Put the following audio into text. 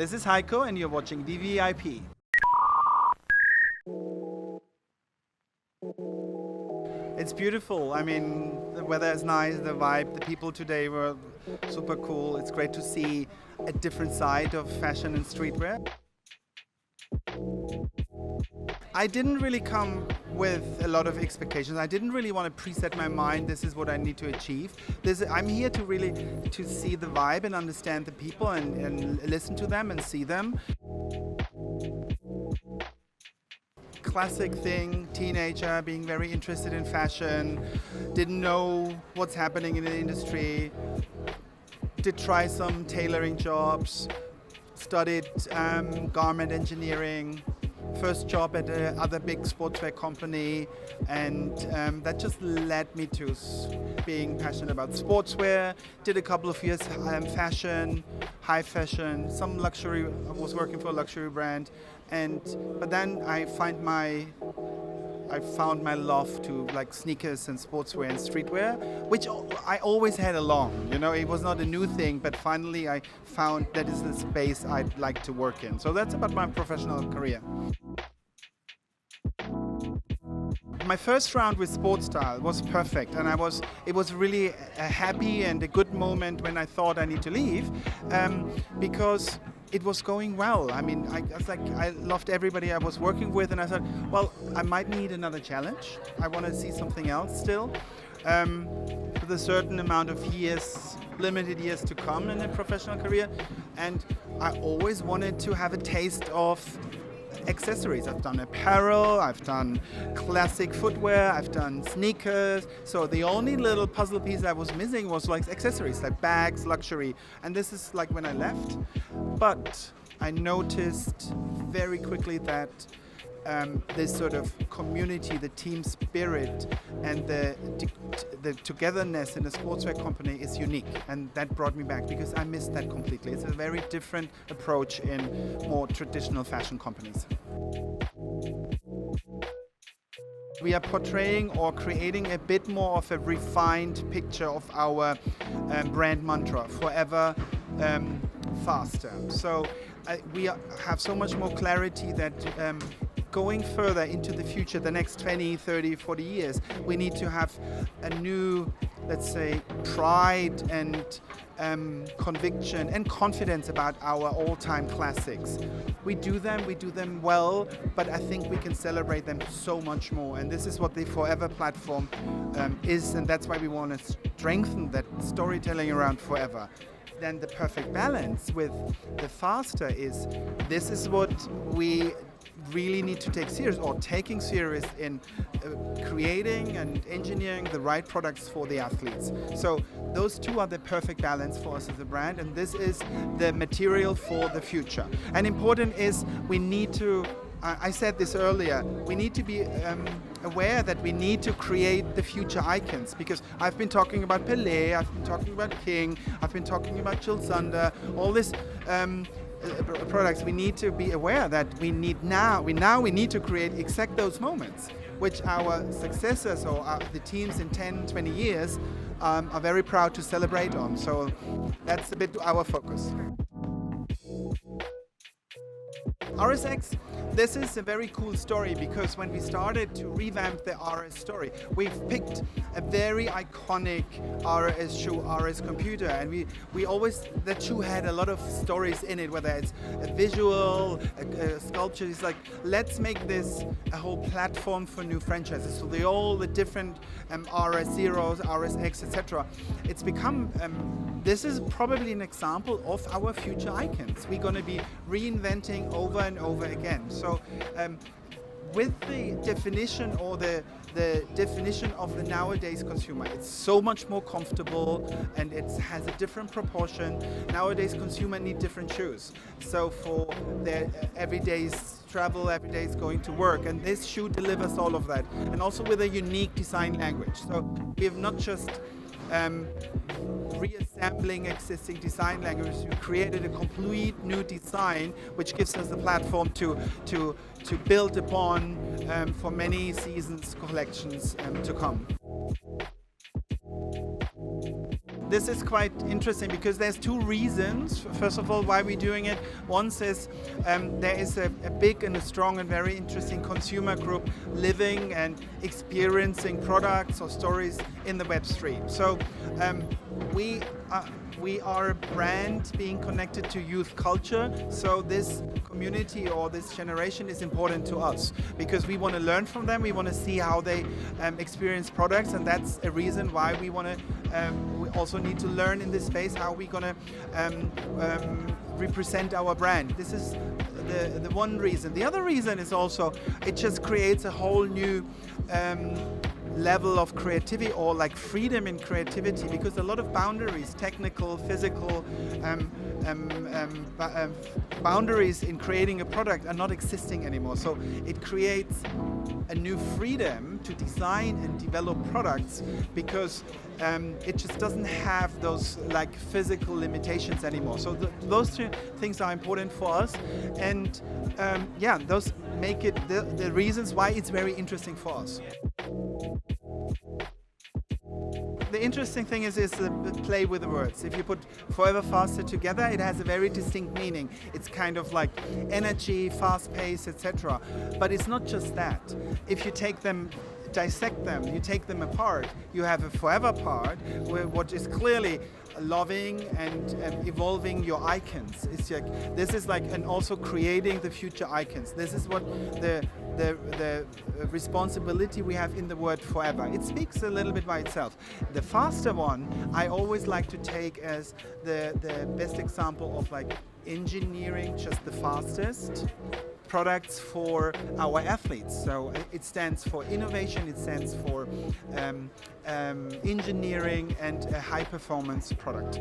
This is Heiko and you're watching VVIP. It's beautiful. I mean, the weather is nice, the vibe, the people today were super cool. It's great to see a different side of fashion and streetwear. I didn't really come with a lot of expectations. I didn't really want to preset my mind, this is what I need to achieve. I'm here to really to see the vibe and understand the people and listen to them and see them. Classic thing, teenager, being very interested in fashion, didn't know what's happening in the industry, did try some tailoring jobs, studied garment engineering, first job at another big sportswear company, and that just led me to being passionate about sportswear. Did a couple of years fashion, high fashion, some luxury. I was working for a luxury brand, but then I found my love to like sneakers and sportswear and streetwear, which I always had along. You know, it was not a new thing, but finally I found that is the space I'd like to work in. So that's about my professional career. My first round with Sport Style was perfect, and it was really a happy and a good moment when I thought I need to leave, because it was going well. I mean, I loved everybody I was working with, and I thought, well, I might need another challenge. I want to see something else still, with a certain amount of years, limited years to come in a professional career, and I always wanted to have a taste of accessories. I've done apparel, I've done classic footwear, I've done sneakers. So the only little puzzle piece I was missing was like accessories, like bags, luxury. And this is like when I left. But I noticed very quickly that this sort of community, the team spirit, and the togetherness in a sportswear company is unique, and that brought me back because I missed that completely. It's a very different approach in more traditional fashion companies. We are portraying or creating a bit more of a refined picture of our brand mantra, forever faster. So we have so much more clarity that going further into the future, the next 20, 30, 40 years, we need to have a new, let's say, pride and conviction and confidence about our all-time classics. We do them well, but I think we can celebrate them so much more. And this is what the Forever platform is, and that's why we want to strengthen that storytelling around forever. Then the perfect balance with the faster is, this is what we really need to take serious, or taking serious in creating and engineering the right products for the athletes. So those two are the perfect balance for us as a brand, and this is the material for the future. And important is we need to, I said this earlier, we need to be aware that we need to create the future icons, because I've been talking about Pelé, I've been talking about King, I've been talking about Jill Sander, all this products. We need to be aware that we need to create exact those moments, which our successors or the teams in 10, 20 years are very proud to celebrate on. So that's a bit our focus. RSX, this is a very cool story, because when we started to revamp the RS story, we've picked a very iconic RS shoe, RS computer, and we always, that shoe had a lot of stories in it, whether it's a visual, a sculpture. It's like, let's make this a whole platform for new franchises. So all the different RS Zeros, RSX, etc. It's become, this is probably an example of our future icons. We're going to be reinventing over and over again. So with the definition or the definition of the nowadays consumer, it's so much more comfortable and it has a different proportion. Nowadays consumer need different shoes. So for their everyday travel, everyday going to work, and this shoe delivers all of that. And also with a unique design language. So we have not just reassembling existing design languages. We created a complete new design, which gives us the platform to build upon for many seasons collections to come. this is quite interesting because there's two reasons. First of all, why we're doing it. One is there is a big and a strong and very interesting consumer group living and experiencing products or stories in the Web3. So we are a brand being connected to youth culture. So this community or this generation is important to us because we want to learn from them. We want to see how they experience products, and that's a reason why we want to. We also need to learn in this space how we're going to represent our brand. This is the one reason. The other reason is also it just creates a whole new level of creativity or like freedom in creativity, because a lot of boundaries, technical, physical boundaries in creating a product are not existing anymore. So it creates a new freedom to design and develop products because it just doesn't have those like physical limitations anymore. So those two things are important for us, and yeah, those make it the reasons why it's very interesting for us. The interesting thing is the play with the words. If you put forever faster together, it has a very distinct meaning. It's kind of like energy, fast pace, etc. But it's not just that. If you take them, dissect them, you take them apart, you have a forever part where what is clearly loving and evolving your icons. It's like this is like, and also creating the future icons. This is what the responsibility we have in the word forever. It speaks a little bit by itself. The faster one I always like to take as the best example of like engineering just the fastest products for our athletes. So it stands for innovation, it stands for engineering and a high performance product.